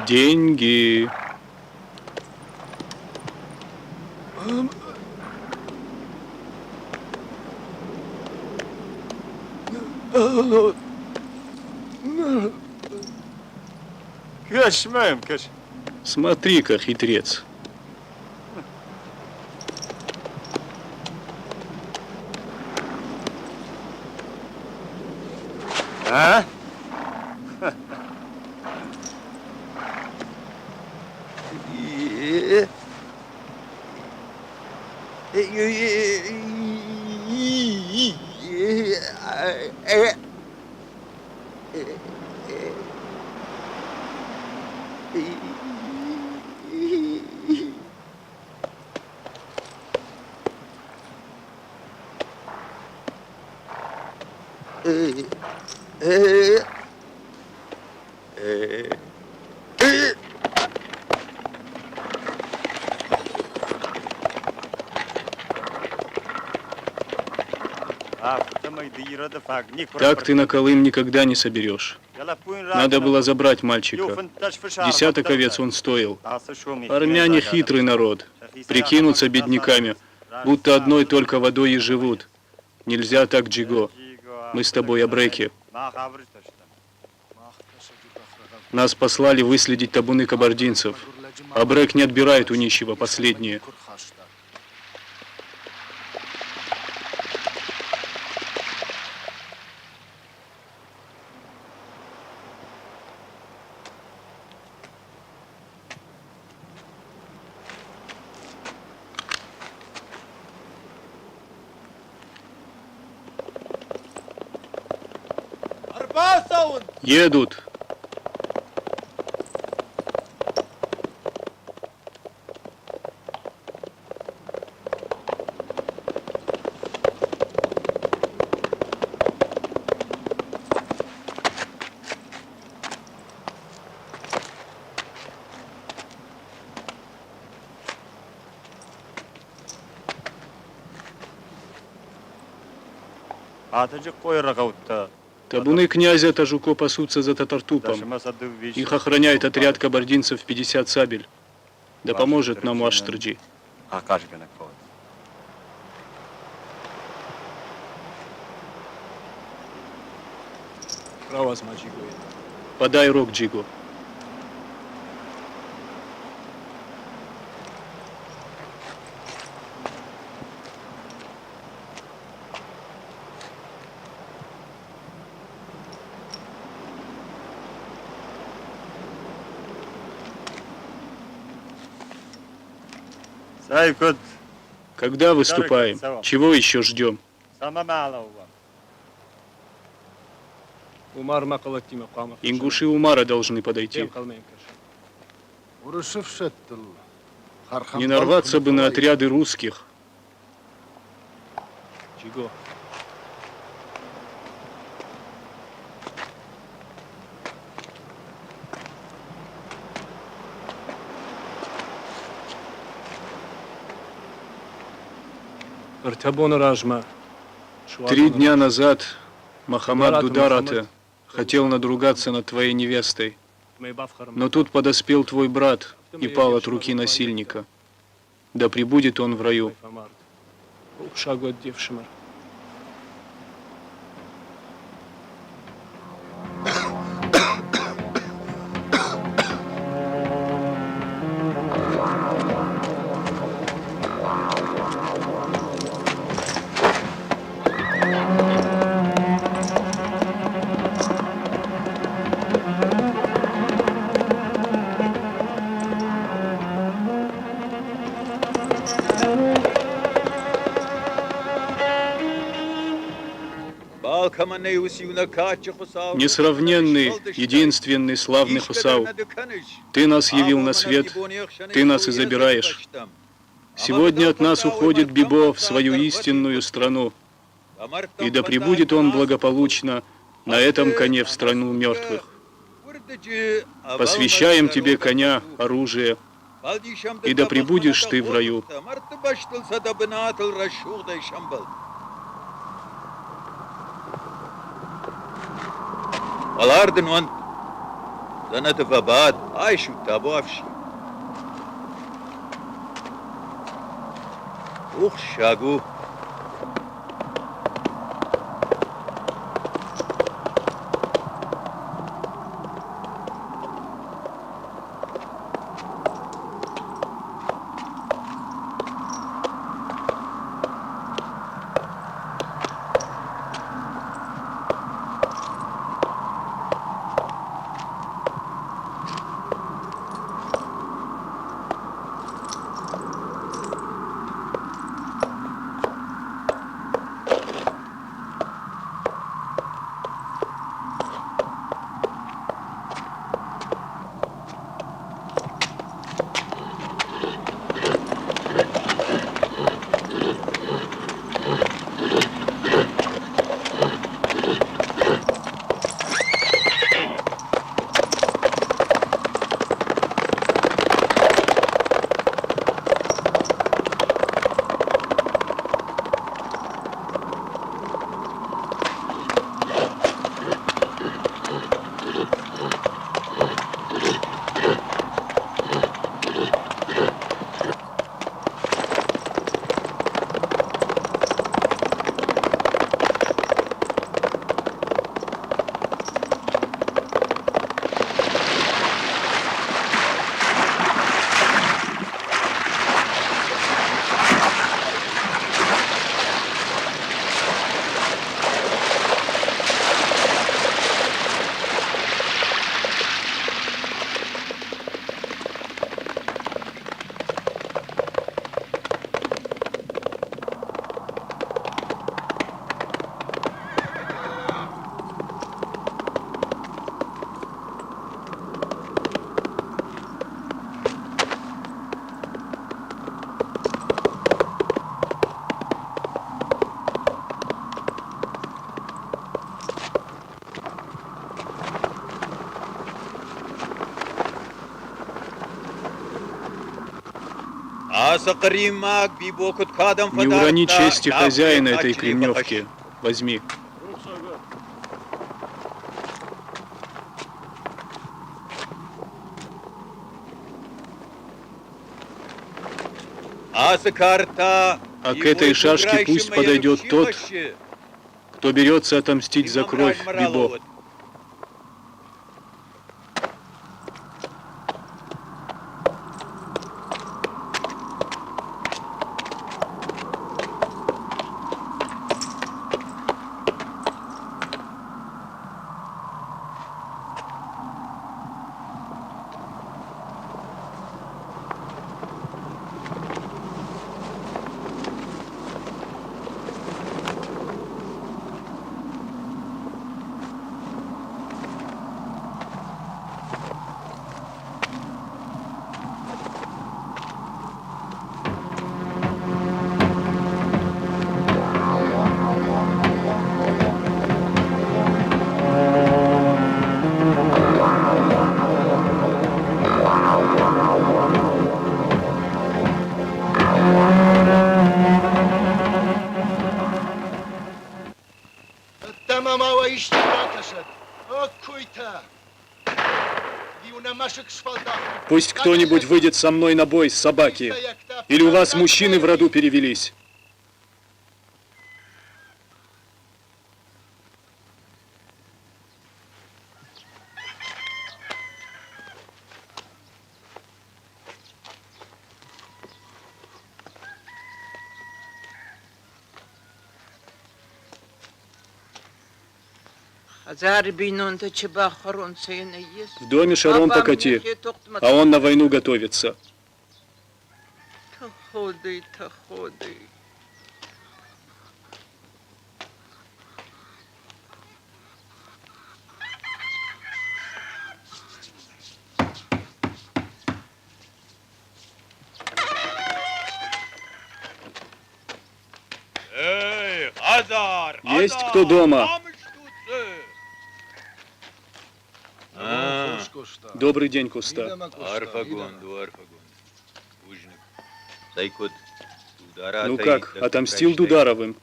Деньги. Смотри-ка, хитрец. А? Так ты на Колым никогда не соберешь. Надо было забрать мальчика. 10 овец он стоил. Армяне хитрый народ. Прикинутся бедняками, будто одной только водой и живут. Нельзя так, Джиго. Мы с тобой абреки. Нас послали выследить табуны кабардинцев. Абрек не отбирает у нищего последнее. Едут. Табуны князя Тажуко пасутся за Татартупом. Их охраняет отряд кабардинцев 50 сабель. Да поможет нам Аштырджи. Подай рог, Джиго. Когда выступаем? Чего еще ждем? Ингуши Умара должны подойти. Не нарваться бы на отряды русских. Три дня назад Махамад Дударате хотел надругаться над твоей невестой, но тут подоспел твой брат и пал от руки насильника. Да пребудет он в раю. Несравненный, единственный, славный Хусау, ты нас явил на свет, ты нас и забираешь. Сегодня от нас уходит Бибо в свою истинную страну, и да пребудет он благополучно на этом коне в страну мертвых. Посвящаем тебе коня, оружие, и да пребудешь ты в раю. Alardın on. Zanatı fabad. Ay şu tabu afşi. Şagu. Не урони чести хозяина этой кремневки. Возьми. А к этой шашке пусть подойдет тот, кто берется отомстить за кровь Бибо. Пусть кто-нибудь выйдет со мной на бой, собаки. Или у вас мужчины в роду перевелись? В доме Шарон покати, а он на войну готовится. Есть кто дома? Добрый день, Куста. Ну как, отомстил Дударовым?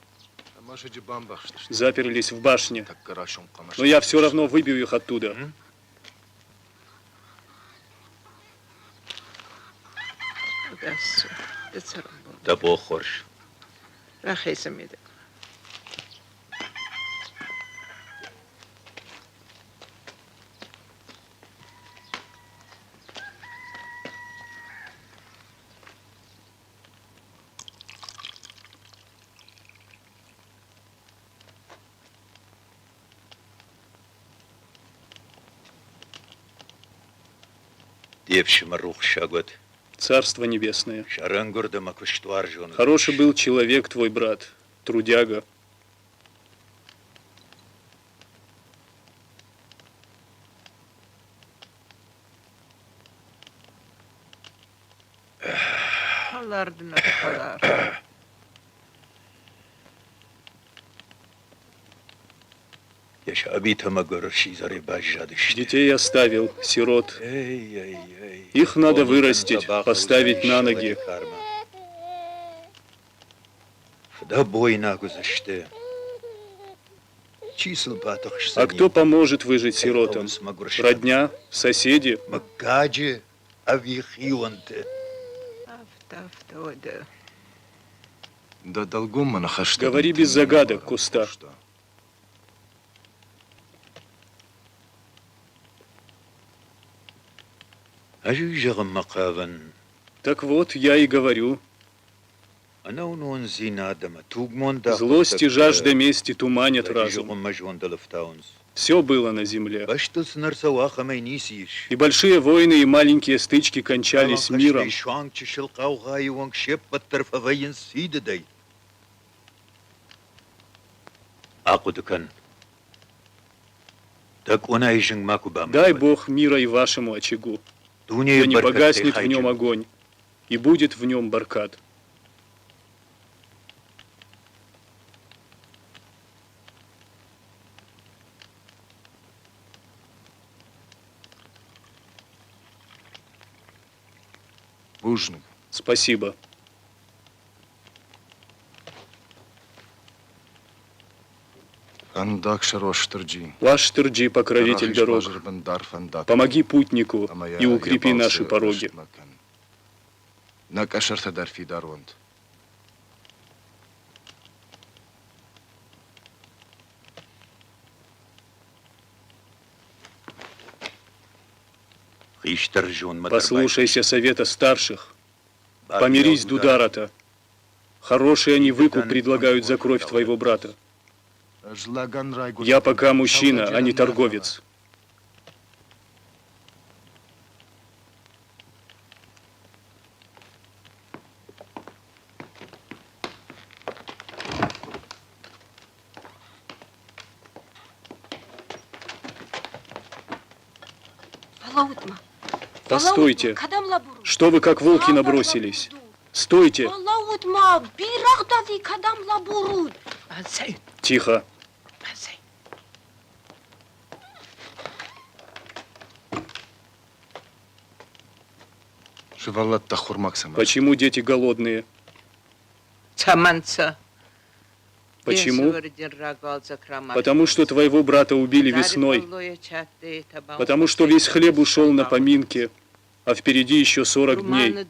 Заперлись в башне. Но я все равно выбью их оттуда. Да бог хорш. Девшим рух шагот. Царство небесное. Шарангурда макуштвар жон. Хороший был человек твой брат, трудяга. Детей оставил, сирот. Их надо вырастить, поставить на ноги. А кто поможет выжить сиротам? Родня? Соседи? Говори без загадок, Куста. Так вот, я и говорю. Злость и жажда мести туманят разум. Все было на земле. И большие войны, и маленькие стычки кончались миром. Дай Бог мира и вашему очагу, да не погаснет в нем огонь, и будет в нем баркат. Спасибо. Ваш Тырджи, покровитель дорог, помоги путнику и укрепи наши пороги. Послушайся совета старших, помирись, Дударата. Хороший они выкуп предлагают за кровь твоего брата. Я пока мужчина, а не торговец. Постойте. Что вы как волки набросились? Стойте. Тихо. Почему дети голодные? Почему? Потому что твоего брата убили весной. Потому что весь хлеб ушел на поминки, а впереди еще 40 дней.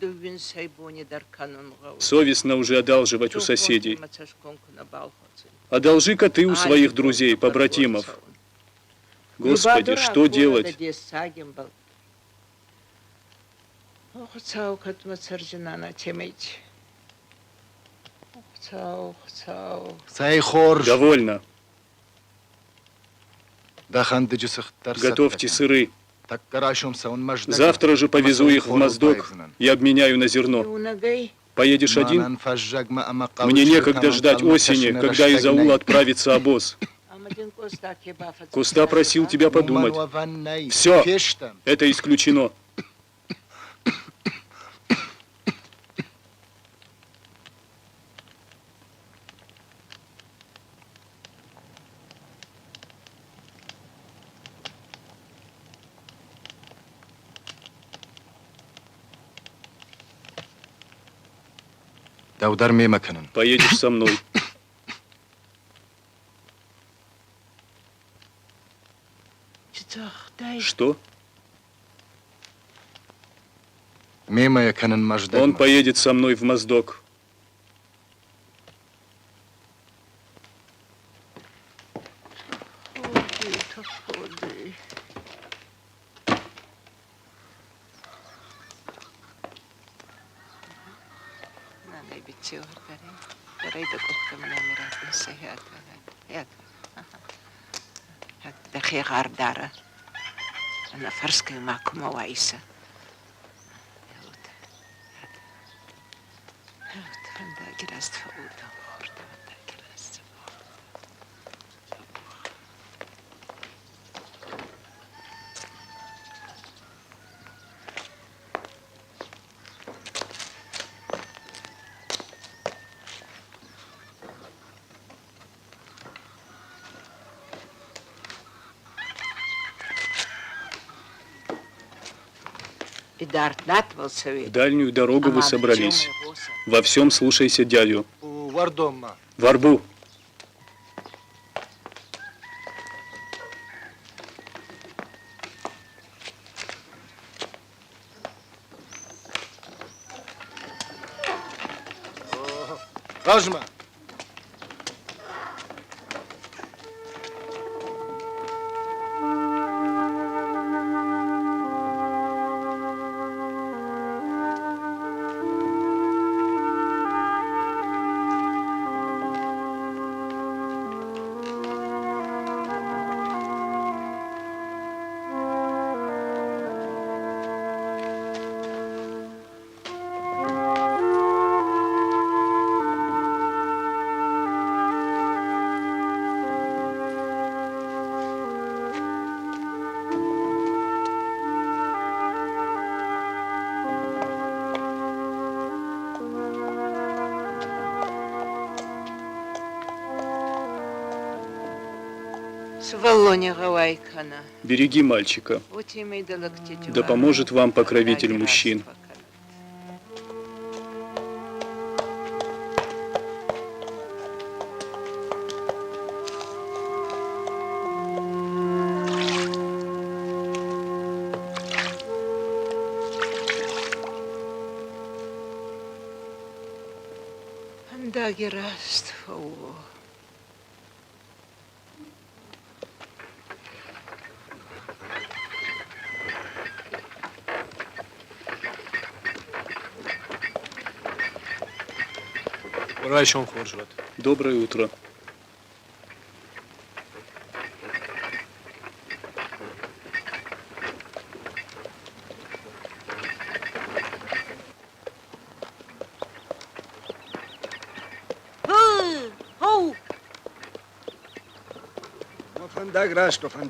Совестно уже одалживать у соседей. Одолжи-ка ты у своих друзей, побратимов. Господи, что делать? Довольно. Готовьте сыры. Завтра же повезу их в Моздок и обменяю на зерно. Поедешь один? Мне некогда ждать осени, когда из аула отправится обоз. Куста просил тебя подумать. Все, это исключено. Поедешь со мной. Что? Он Он поедет со мной в Моздок. دقيقة دارة أنا فرسكي معكم وعيسى فندا جرست فودا فوردا فندا جرست В дальнюю дорогу вы собрались. Во всем слушайся дядю. В арбу. Рожма. Береги мальчика. Да поможет вам покровитель мужчин. Доброе утро.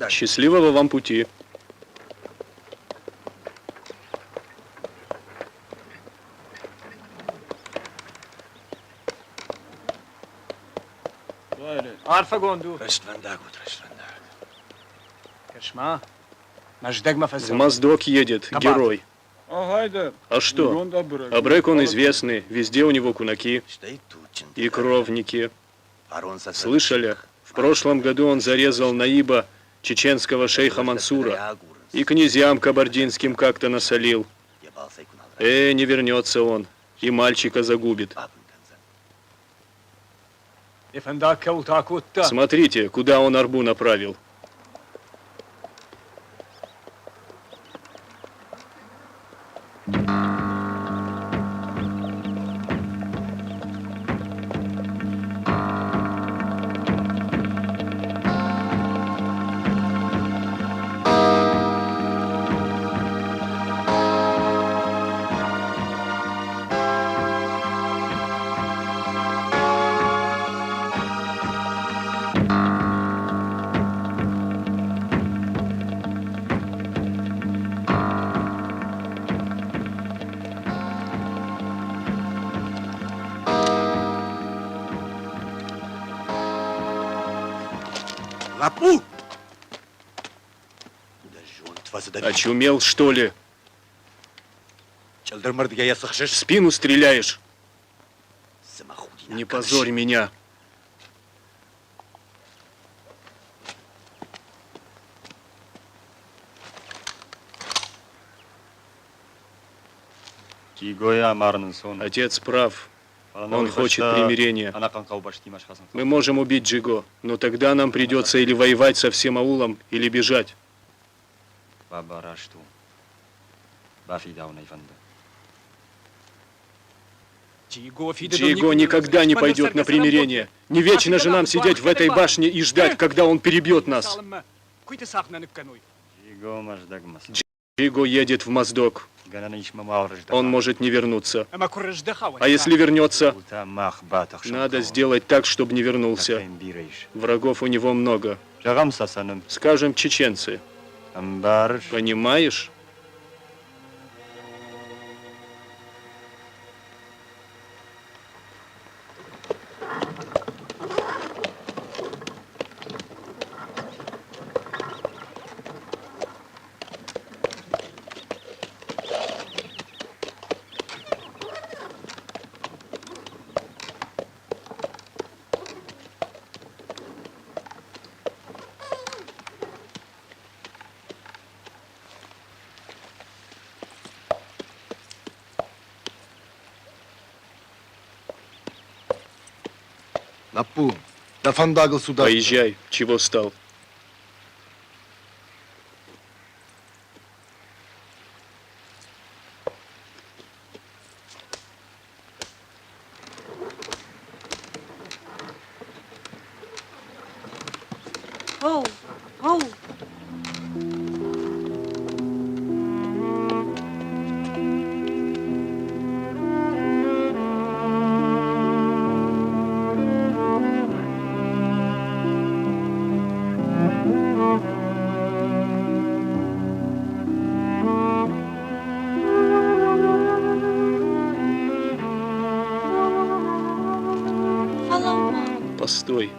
Счастливого вам пути. В Моздок едет герой. А что? Абрек он известный, везде у него кунаки и кровники. Слышали? В прошлом году он зарезал наиба чеченского шейха Мансура и князьям кабардинским как-то насолил. Не вернется он, и мальчика загубит. Смотрите, куда он арбу направил. Лапу! Очумел, что ли? В спину стреляешь? Не позорь меня. Отец прав. Он хочет примирения. Мы можем убить Джиго, но тогда нам придется или воевать со всем аулом, или бежать. Джиго никогда не пойдет на примирение. Не вечно же нам сидеть в этой башне и ждать, когда он перебьет нас. Джиго едет в Моздок. Он может не вернуться. А если вернется, надо сделать так, чтобы не вернулся. Врагов у него много. Скажем, чеченцы. Понимаешь? Напу, да фандагл сюда. Поезжай. Чего стал? Оу, оу. Постой.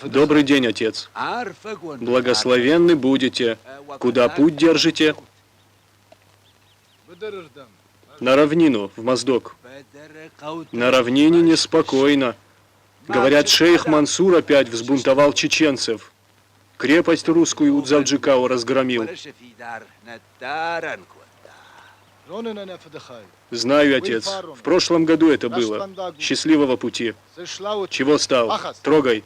Добрый день, отец. Благословенны будете. Куда путь держите? На равнину, в Моздок. На равнине неспокойно. Говорят, шейх Мансур опять взбунтовал чеченцев. Крепость русскую Удзалджикао разгромил. Знаю, отец. В прошлом году это было. Счастливого пути. Чего стал? Трогай.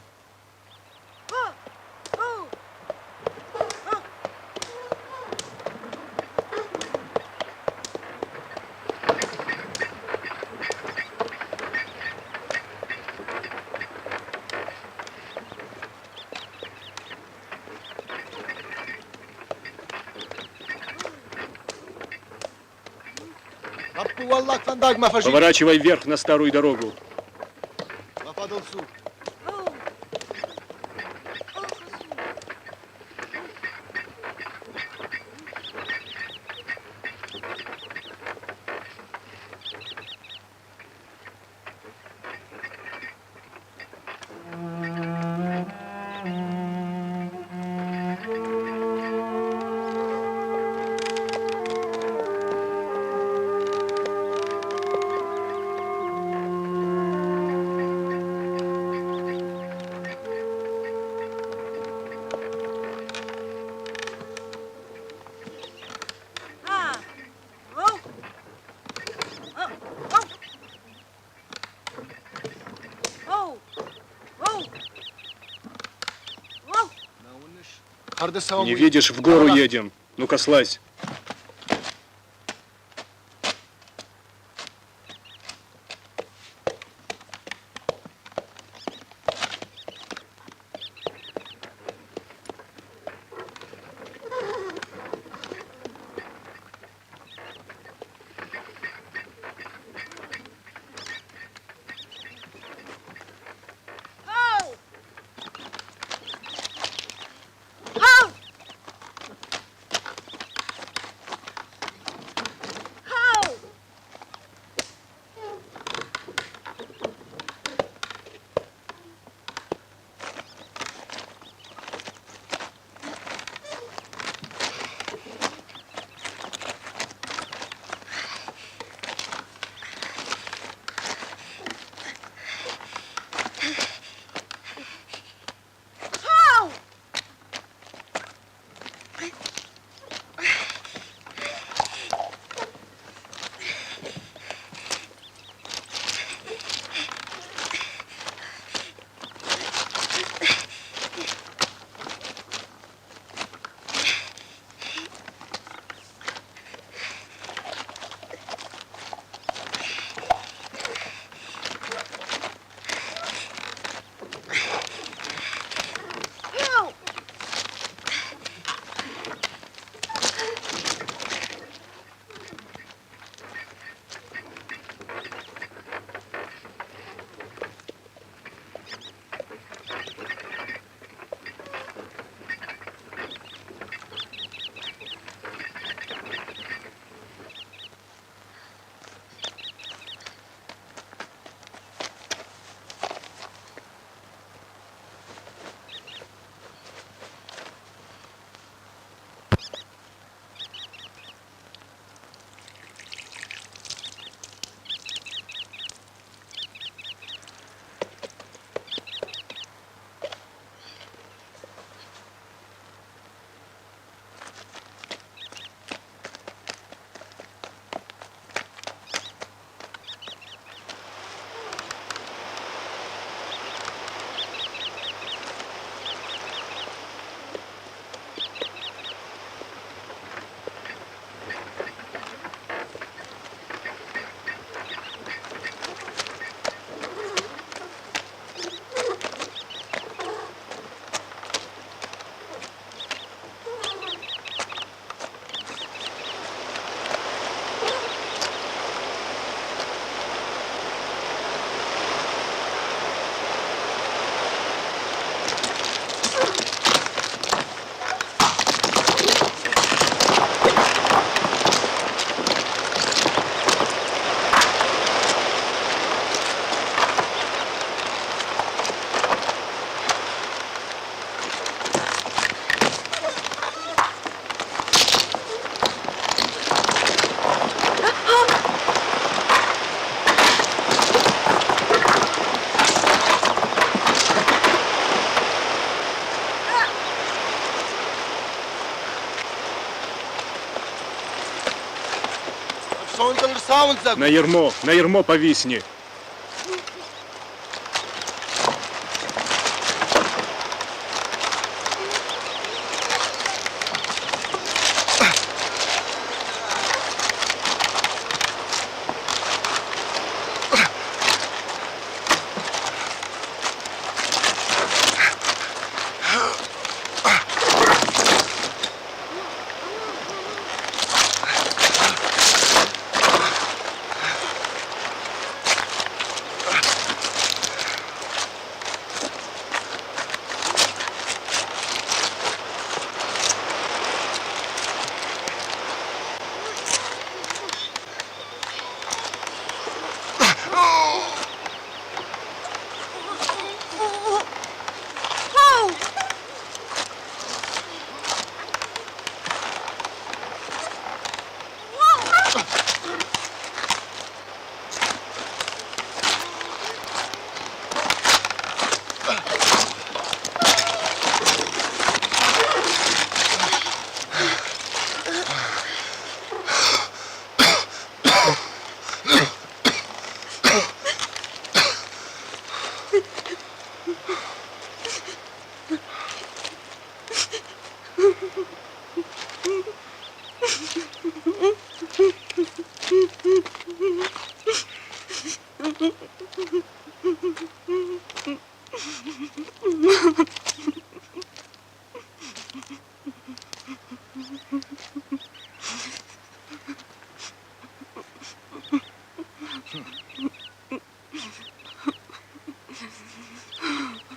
والله فندق ما فجي. Поворачивай вверх на старую дорогу. ما فضل سوق. Не видишь, в гору едем. Ну-ка, слазь. На ермо повисни.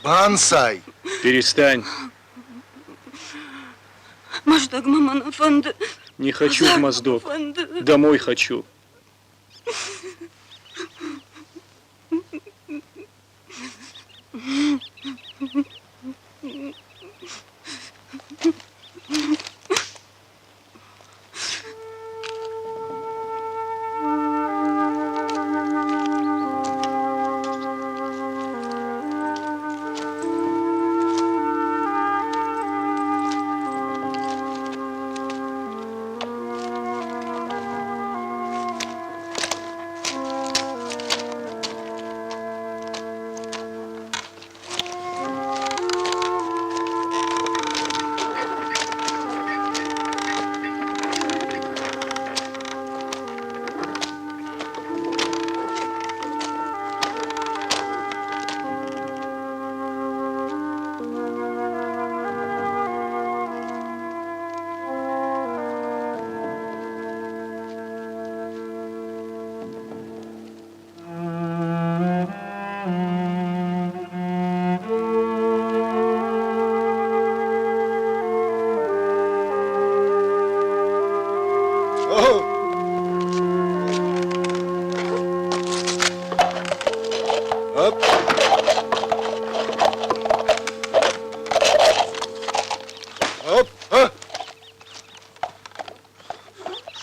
Бансай! Перестань. Маздак маман фанды. Не хочу в Моздок. Домой хочу.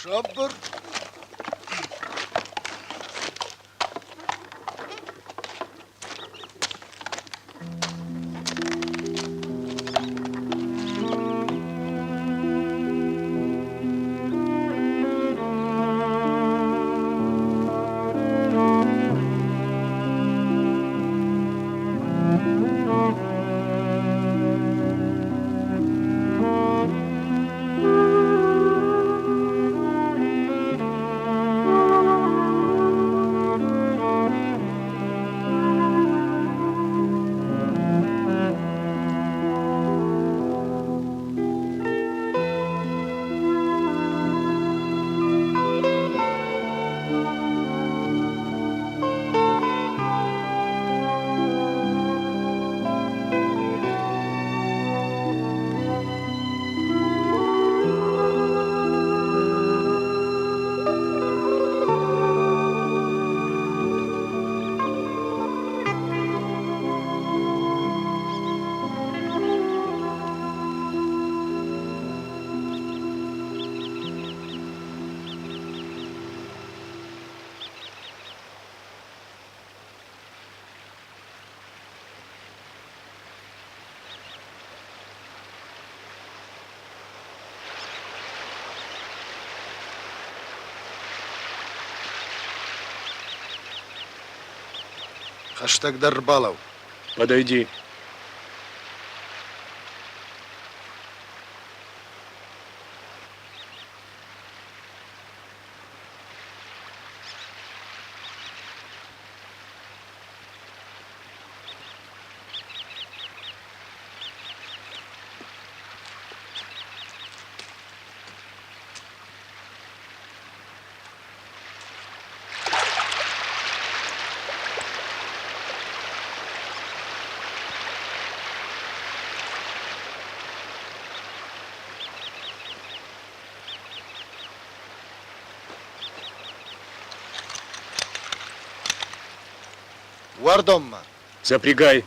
Шаббар. Хаштаг Дарбалов. Подойди. Вардомма. Запрягай.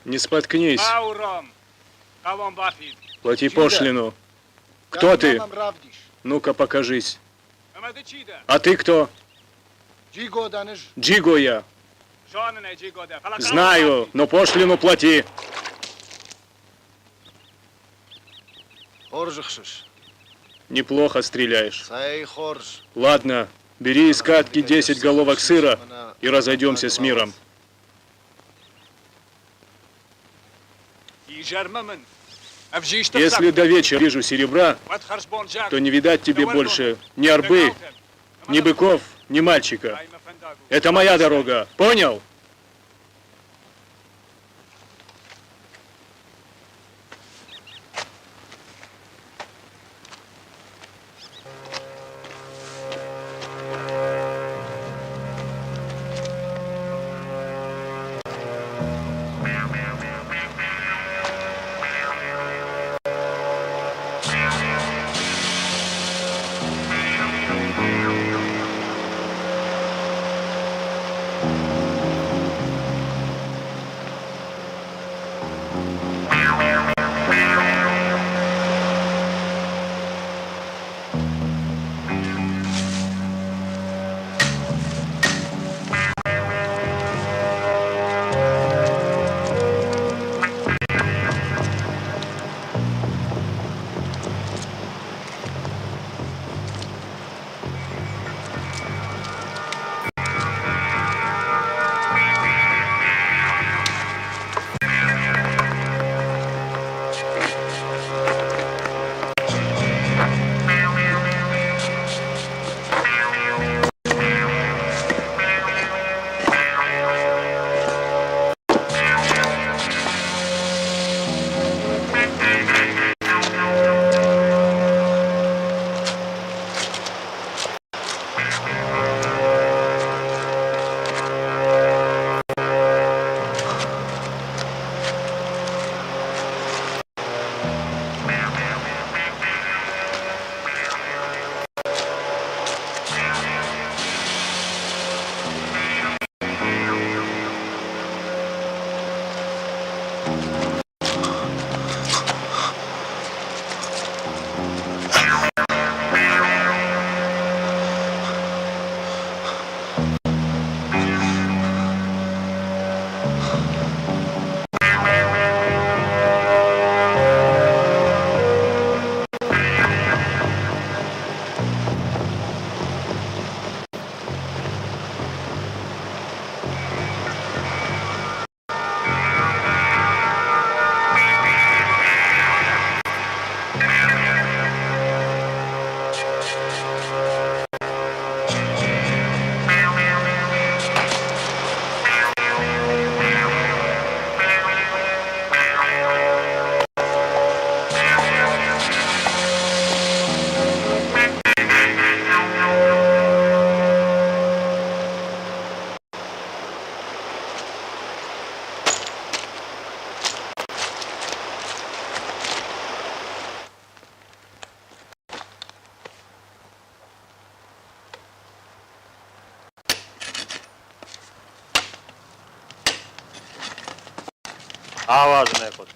Не споткнись. Плати пошлину. Кто ты? Ну-ка, покажись. А ты кто? Джиго я. Знаю, но пошлину плати. Неплохо стреляешь. Ладно, бери из катки 10 головок сыра и разойдемся с миром. Если до вечера вижу серебра, то не видать тебе больше ни арбы, ни быков, ни мальчика. Это моя дорога, понял?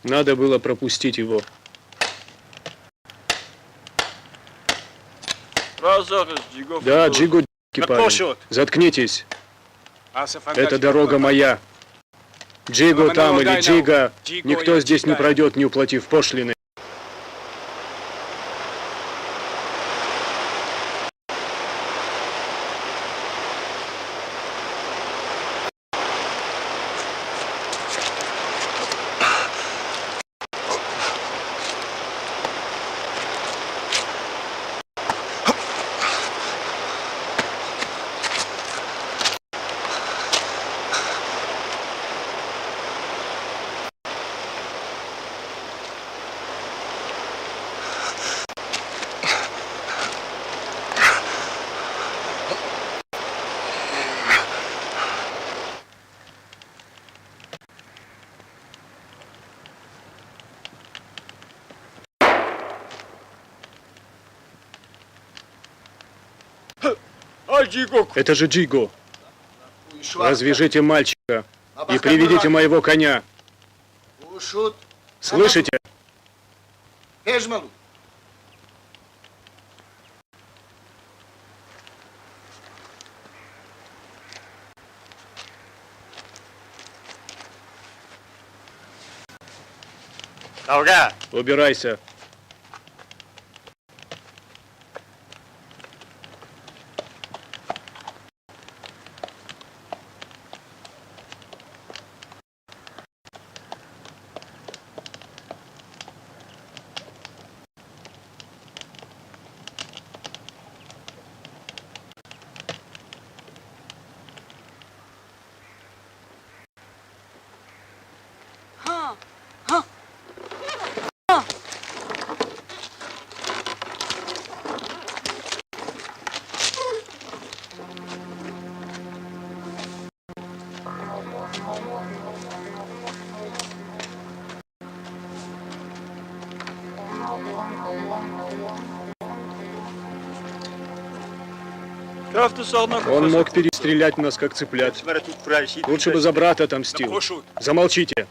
Надо было пропустить его. Да, Джиго, парень. Заткнитесь. Это дорога моя. Джиго там или Джига, никто здесь не пройдет, не уплатив пошлины. Это же Джиго. Развяжите мальчика. И приведите моего коня. Ушут. Слышите? Пежмалу. Убирайся. Он мог перестрелять нас, как цыплят. Лучше бы за брата отомстил. Замолчите.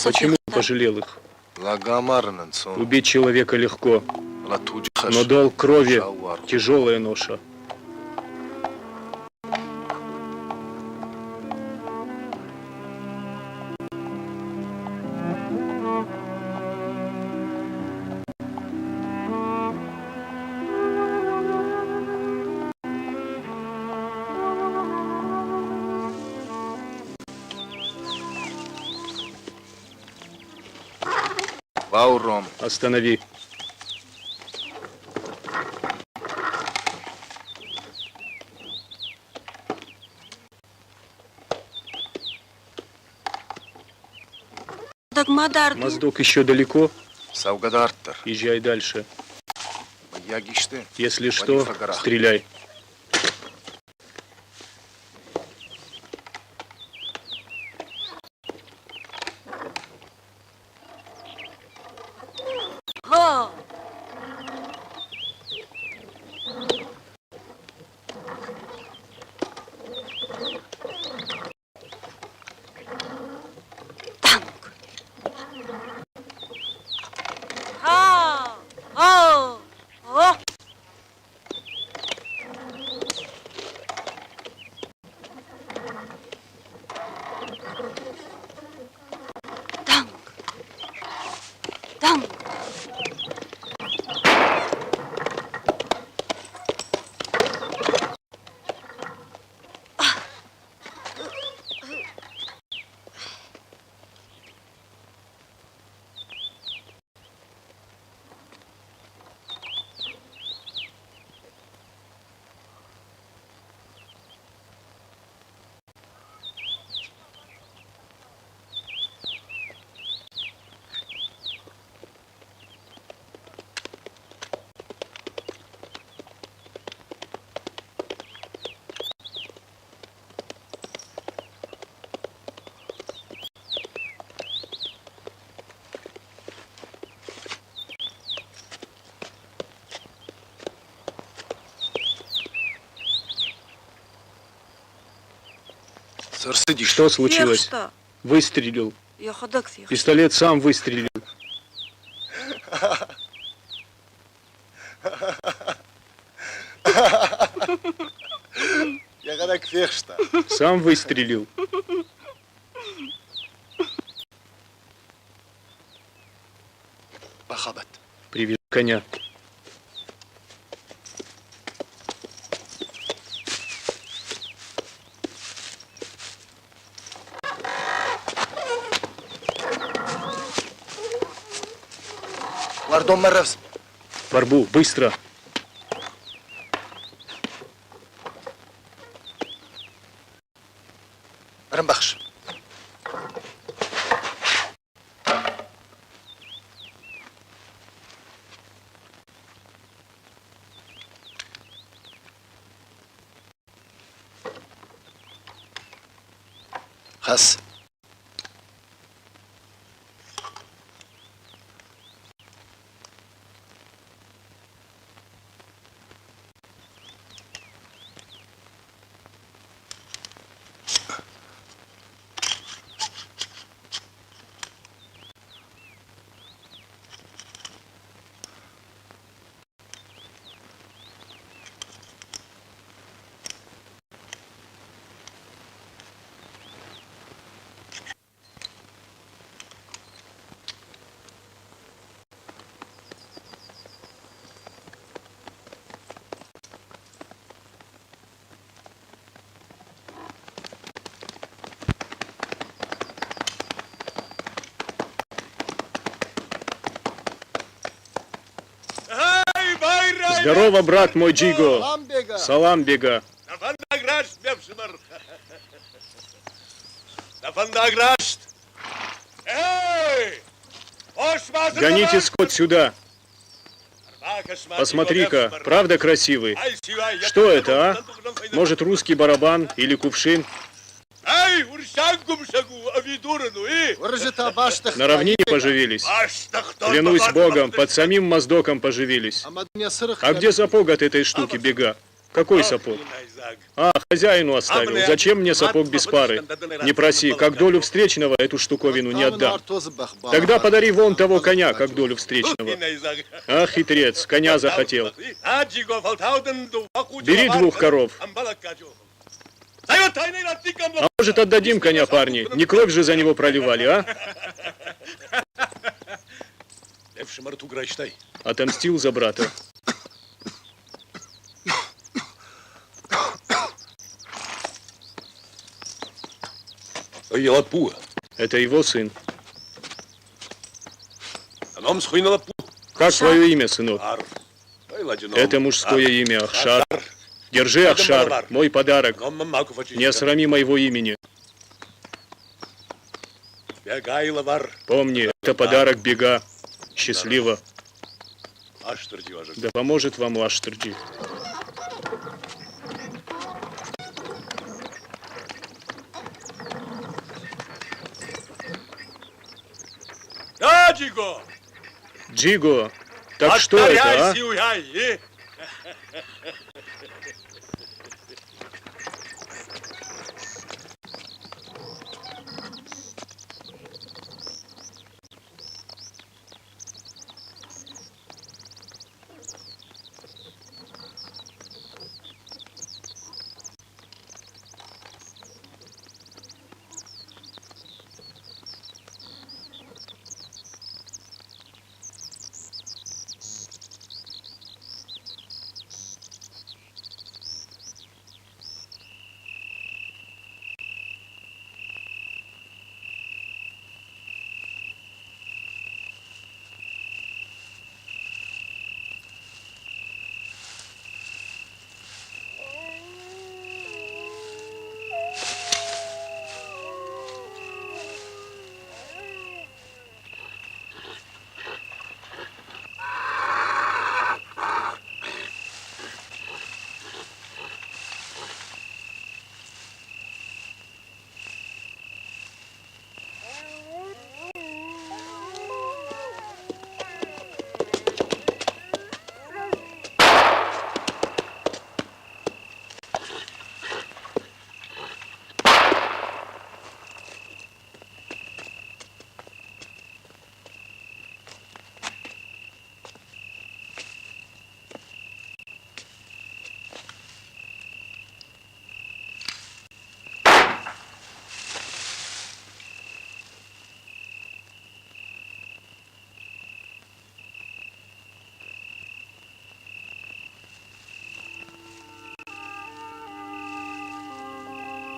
Почему пожалел их? Убить человека легко, но долг крови – тяжелая ноша. Вауром. Останови. Моздок еще далеко? Саугадартар. Езжай дальше. Ягишты. Если что, стреляй. Что случилось? Выстрелил. Пистолет сам выстрелил. Сам выстрелил. Привяжи коня. Вардом Маревс. Барбу, быстро. Хас. Здорово, брат мой Джиго. Салам бега. Гоните скот сюда. Посмотри-ка, правда красивый? Что это, а? Может, русский барабан или кувшин? На равнине поживились. Клянусь Богом, под самим Моздоком поживились. А где сапог от этой штуки, бега? Какой сапог? А, хозяину оставил. Зачем мне сапог без пары? Не проси, как долю встречного эту штуковину не отдам. Тогда подари вон того коня, как долю встречного. А, хитрец, коня захотел. Бери 2 коров. А может, отдадим коня, парни? Не кровь же за него проливали, а? Отомстил за брата. Это его сын. Как твое имя, сынок? Это мужское имя, Ахшар. Держи, Ахшар, мой подарок. Не осрами моего имени. Помни, это подарок бега. Счастливо. Да поможет вам Аштырджи. Джиго, так что это, а?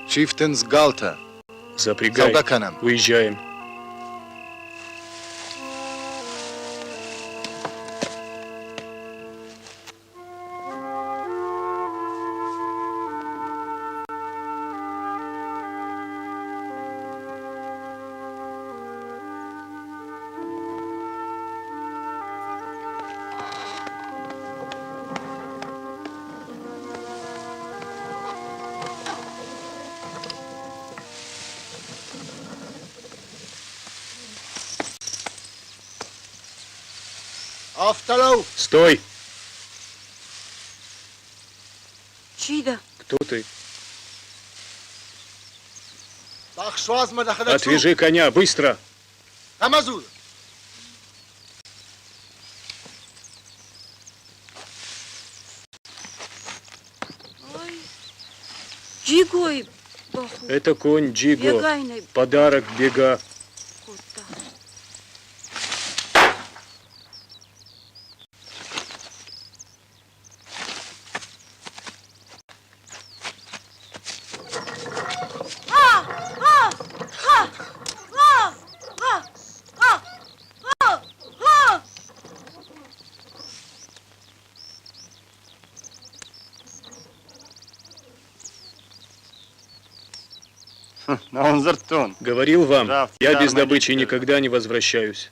Чифтенс Галта. Запрягай. Саудаканам. Уезжаем. Стой! Чида, Кто ты? Отвяжи коня, быстро! Джигой, баху, Это конь Джиго. бегайной, Подарок бега. кота. Говорил вам, я без добычи никогда не возвращаюсь.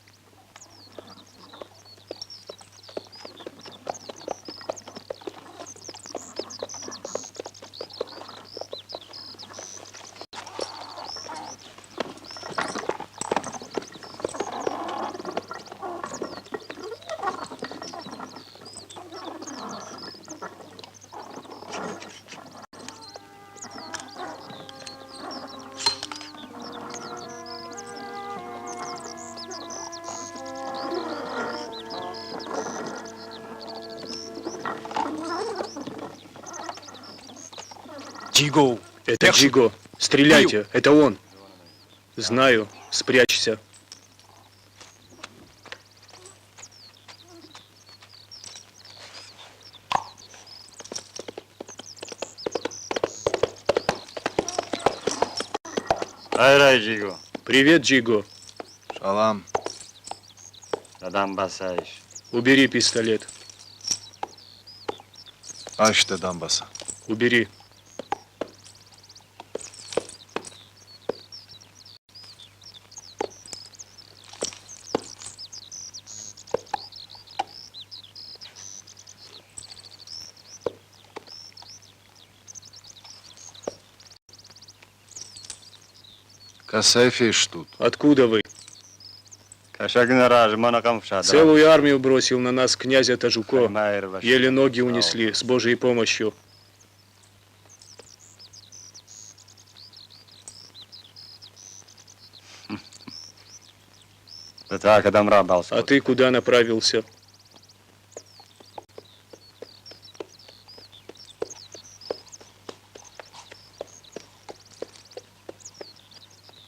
Джиго. Это Джиго. Стреляйте, это он. Знаю, спрячься. Ай, Джиго. Привет, Джиго. Шалам. Дадам басаиш. Убери пистолет. Аште дамбаса. Убери. Касефиш тут. Откуда вы? Целую армию бросил на нас князя Тажуко. Еле ноги унесли, с Божьей помощью. А ты куда направился?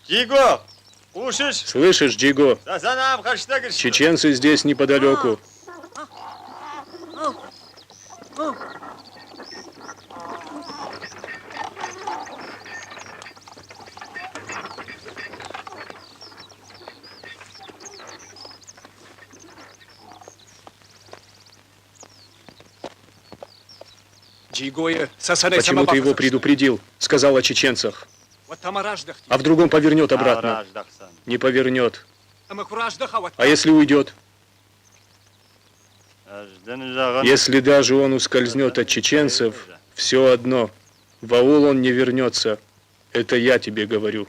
Джиго! Слышишь, Джиго? Чеченцы здесь неподалеку. Почему ты его предупредил? Сказал о чеченцах. А в другом повернет обратно. Не повернет. А если уйдет? Если даже он ускользнет от чеченцев, все одно. В аул он не вернется. Это я тебе говорю.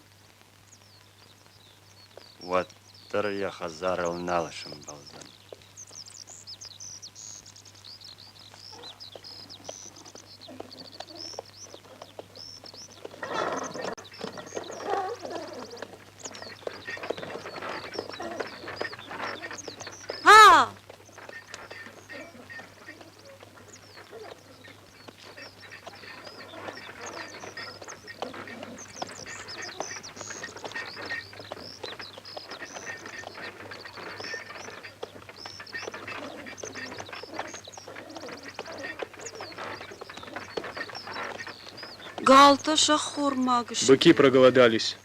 Галта шахор магаш. Быки проголодались.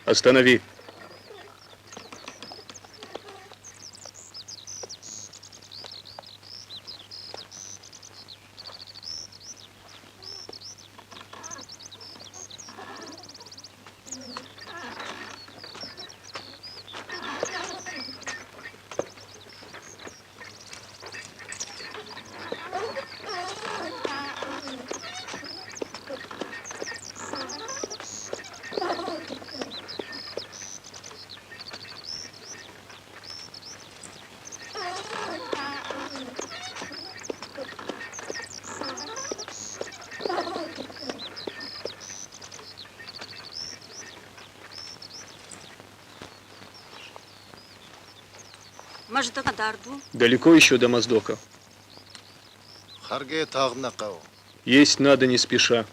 Останови. Далеко еще до Моздока? Харге тагнакау. Есть надо не спеша.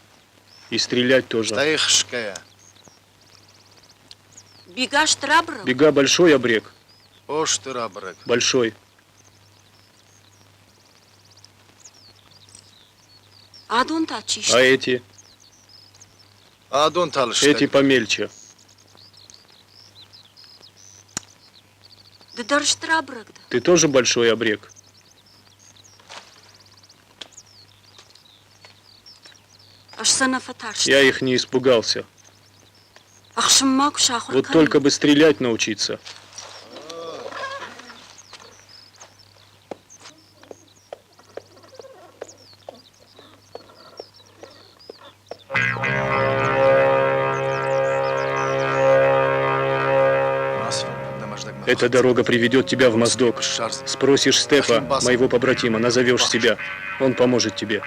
И стрелять тоже. Стаихшкая. Бега большой обрек. Оштырабрек. Большой. А эти? Адон талштай. Эти помельче. Ты тоже большой обрек? Я их не испугался. Вот только бы стрелять научиться. Эта дорога приведет тебя в Моздок. Спросишь Стефа, моего побратима, назовешь себя. Он поможет тебе.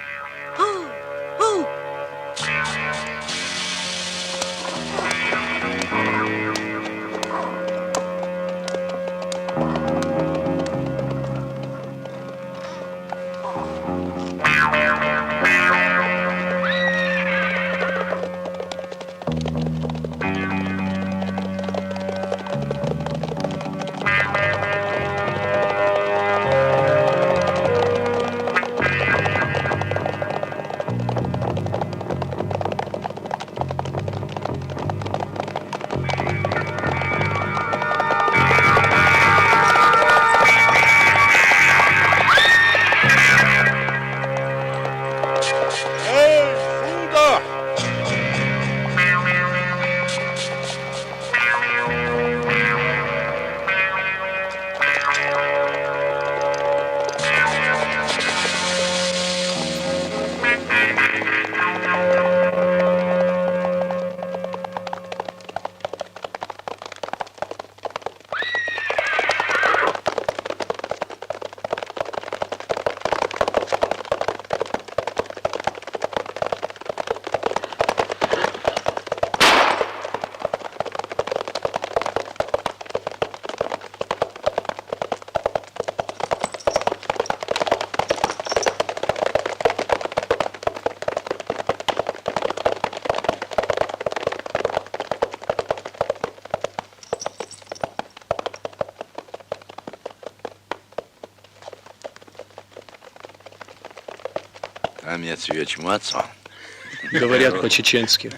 Говорят по-чеченски.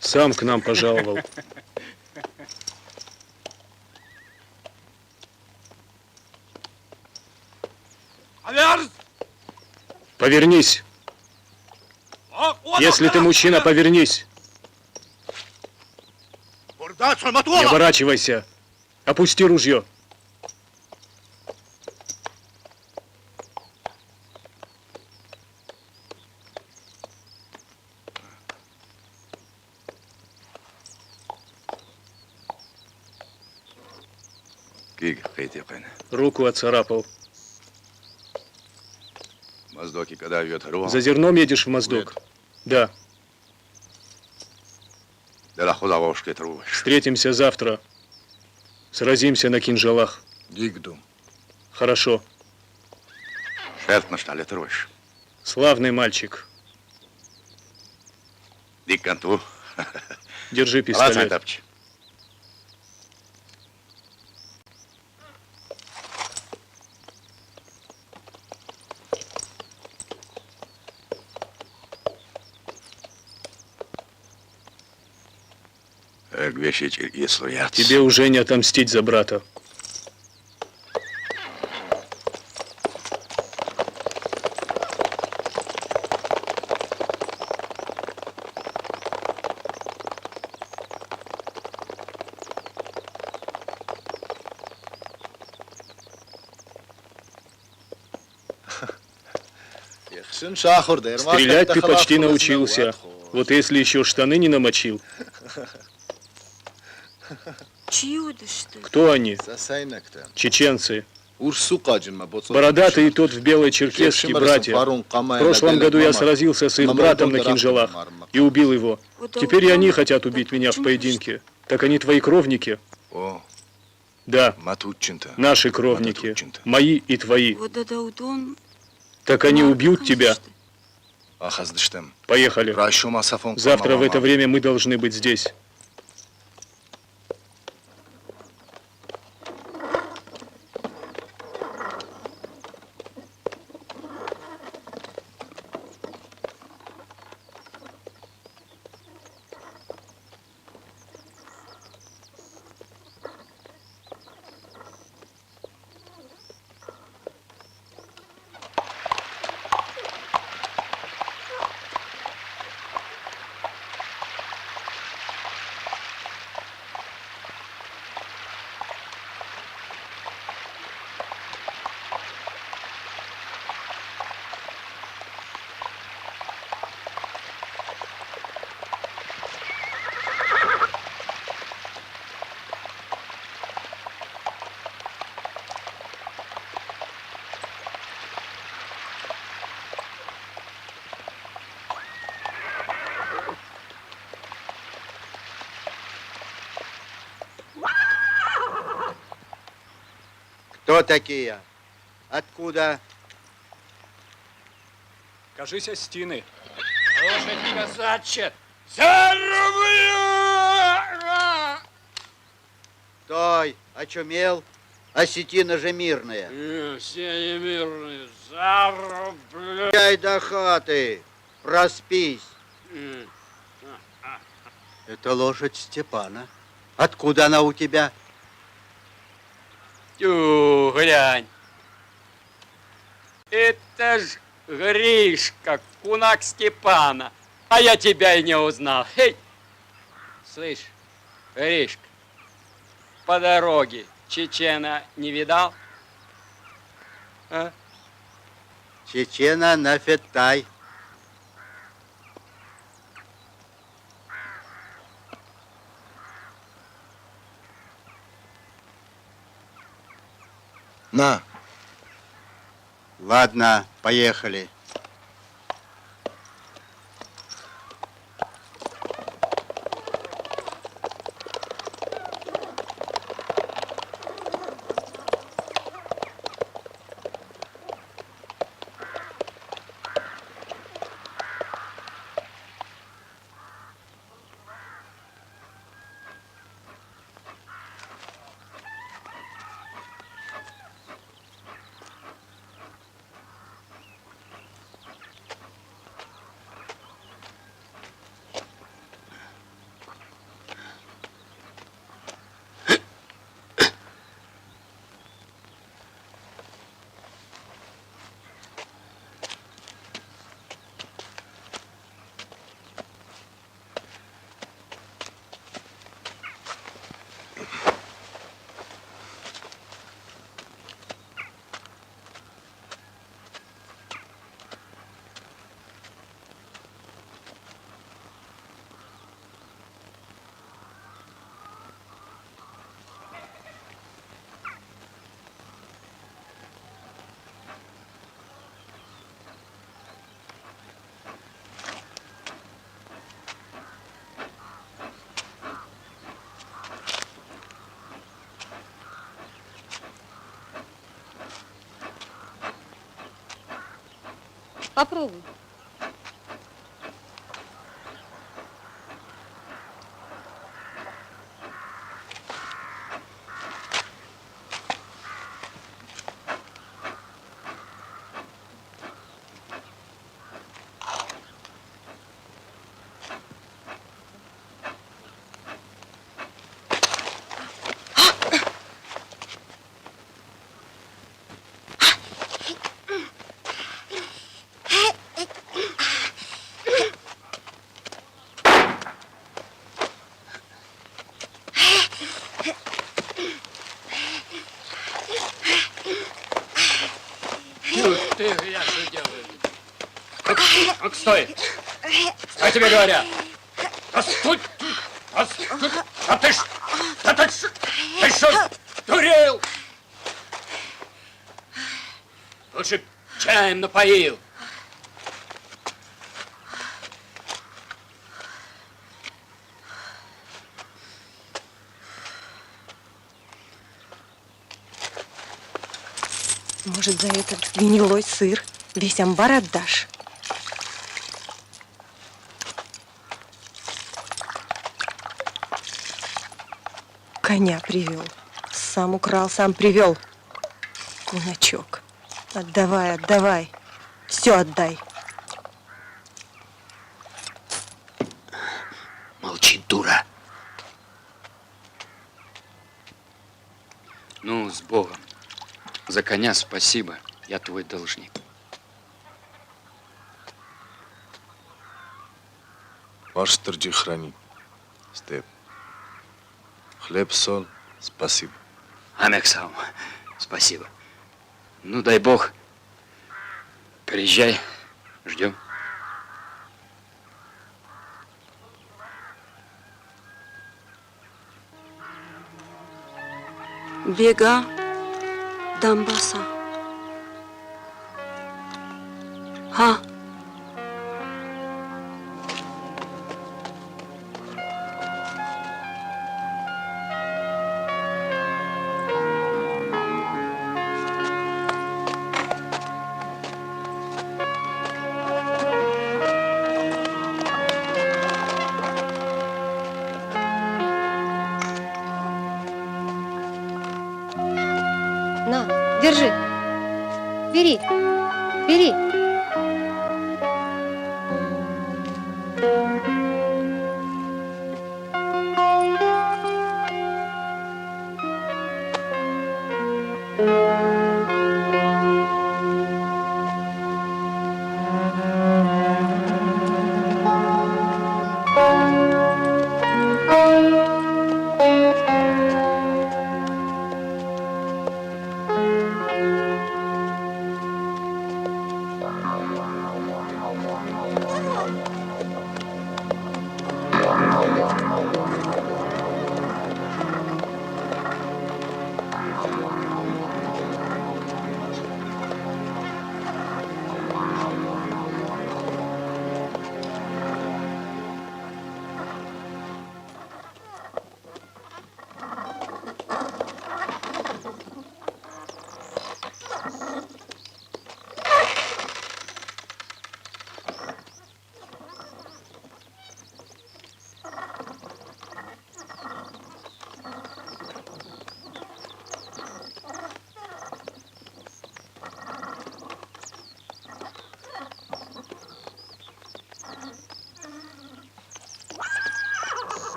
Сам к нам пожаловал. Повернись. Если ты мужчина, повернись. Не оборачивайся. Опусти ружье. Руку отцарапал. За зерном едешь в Моздок? Да. Встретимся завтра. Сразимся на кинжалах. Хорошо. Славный мальчик. Держи пистолет. Тебе уже не отомстить за брата. Стрелять ты почти научился. Вот если еще штаны не намочил. Кто они? Чеченцы. Бородатый и тот в белой черкеске, братья. В прошлом году я сразился с их братом на кинжалах. и убил его. Теперь и они хотят убить меня в поединке. Так они твои кровники? О, Да, Матуччинта. наши кровники. Мои и твои. Так они убьют тебя? Ахаздыштым. Поехали. Рашу масафон. Завтра в это время мы должны быть здесь. Кто такие? Откуда? Кажись, Остины. Лошадь казачья! Зарублю! Стой! Очумел? Осетина же мирная. Все немирные, зарублю! Дай до хаты, проспись. Это лошадь Степана. Откуда она у тебя? Тю, глянь. Это ж Гришка, кунак Степана. А я тебя и не узнал. Хей! Слышь, Гришка, по дороге чечена не видал? А? Чечена нафетай. На. Ладно, поехали. Попробуй. Ты, я что делаю? Ну, стой! Стой, тебе говорят! Да стой! Да стой! Ты что, дурел? Лучше чаем напоил. Может, за этот гнилой сыр весь амбар отдашь? Коня привел. Сам украл, сам привел. Кулачок. Отдавай, отдавай. Все отдай. Молчи, дура. Ну, с Богом. За коня спасибо. Я твой должник. Ваш Торджи хранит. Степ. Хлеб, соль, спасибо. Амексам, спасибо. Ну, дай Бог. Приезжай. Ждем. Бега Дамбаса. Ha. На, держи. Бери, бери.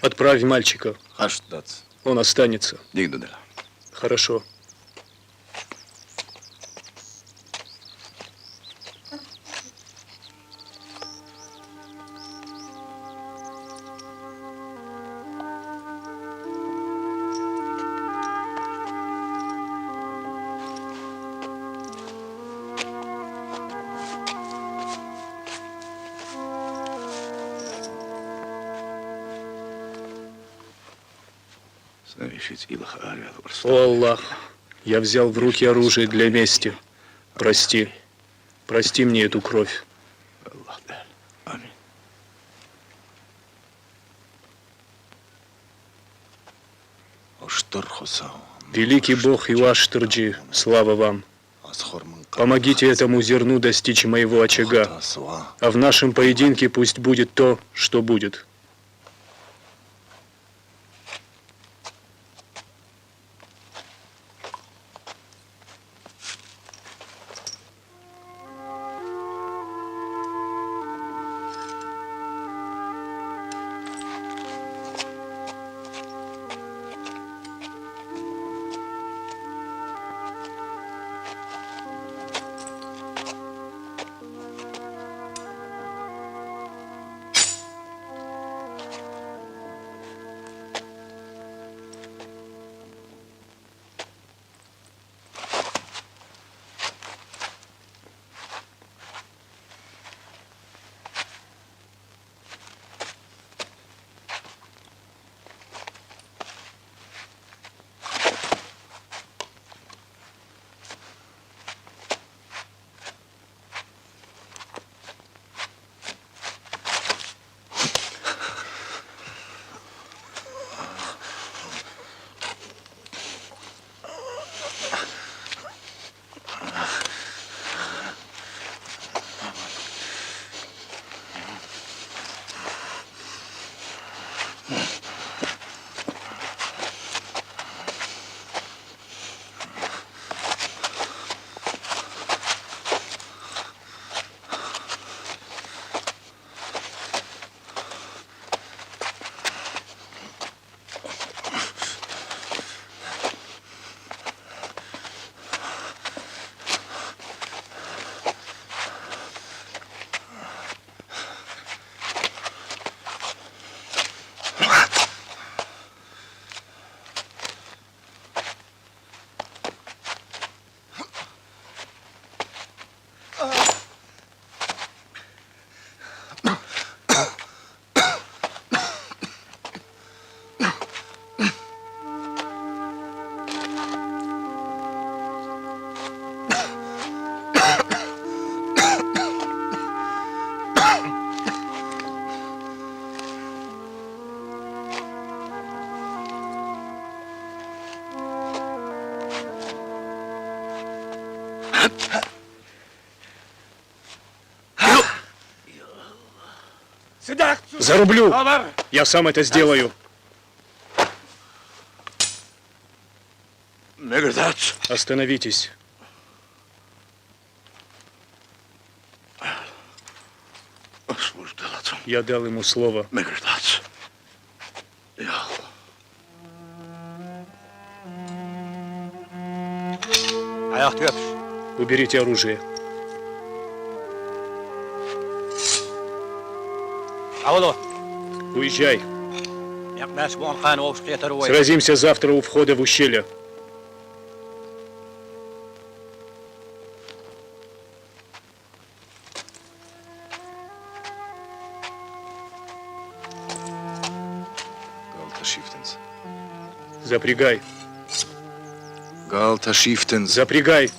Отправь мальчика. Он останется. Хорошо. О Аллах, я взял в руки оружие для мести. Прости. Прости мне эту кровь. Великий Бог Иуаш-Торджи, слава вам. Помогите этому зерну достичь моего очага, а в нашем поединке пусть будет то, что будет. Зарублю! Я сам это сделаю. Остановитесь. Я дал ему слово. Уберите оружие. Уезжай. Сразимся завтра у входа в ущелье. Запрягай. Галта Шифтенс. Запрягай.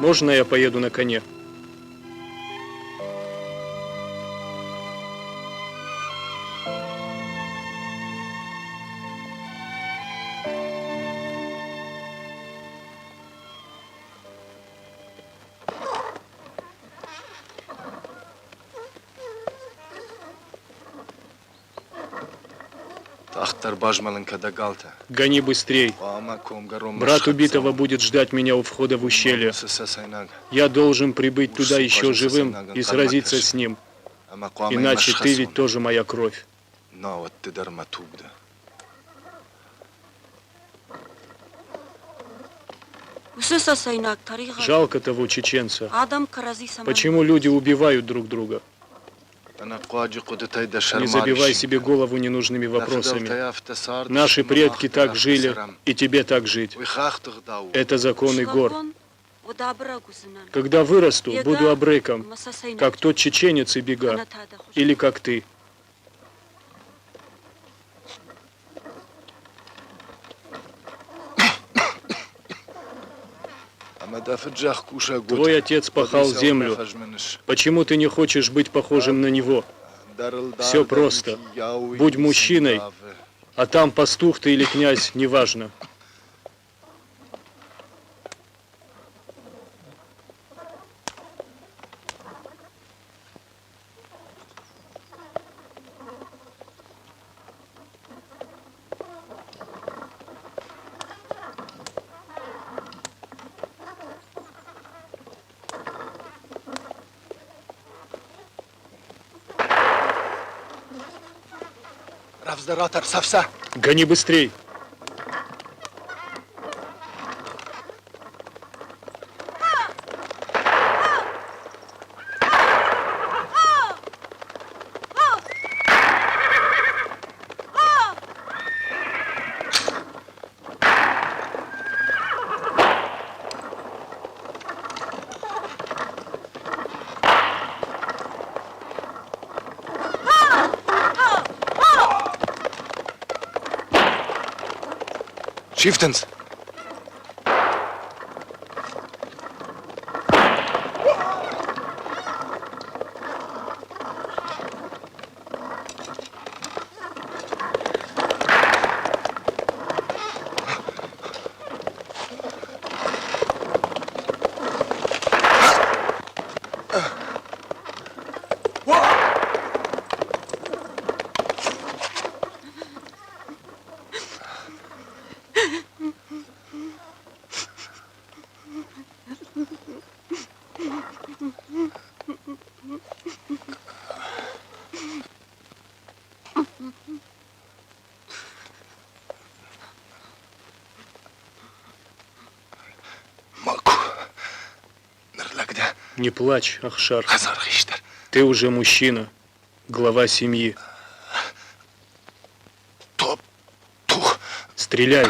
Можно я поеду на коне? Гони быстрей. Брат убитого будет ждать меня у входа в ущелье. Я должен прибыть туда еще живым и сразиться с ним. Иначе ты ведь тоже моя кровь. Жалко того чеченца. Почему люди убивают друг друга? Не забивай себе голову ненужными вопросами. Наши предки так жили, и тебе так жить. Это законы гор. Когда вырасту, буду абреком, как тот чеченец и бега, или как ты. Твой отец пахал землю. Почему ты не хочешь быть похожим на него? Все просто. Будь мужчиной, а там пастух ты или князь, неважно. Гони быстрей. Шифтенс! Маку. Нерлагдя. Не плачь, Ахшар. Хазар Хиштар. Ты уже мужчина, глава семьи. Топ. Тух. Стреляй.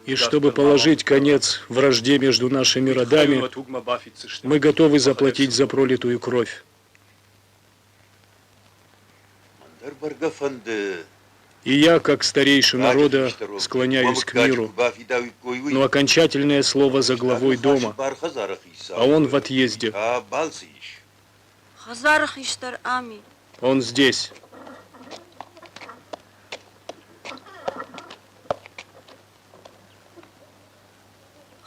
И чтобы положить конец вражде между нашими родами, мы готовы заплатить за пролитую кровь. И я, как старейший народа, склоняюсь к миру, но окончательное слово за главой дома, а он в отъезде. Хазар Хиштар Ами. Он здесь.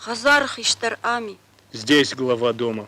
Хазар Хиштар Ами. Здесь глава дома.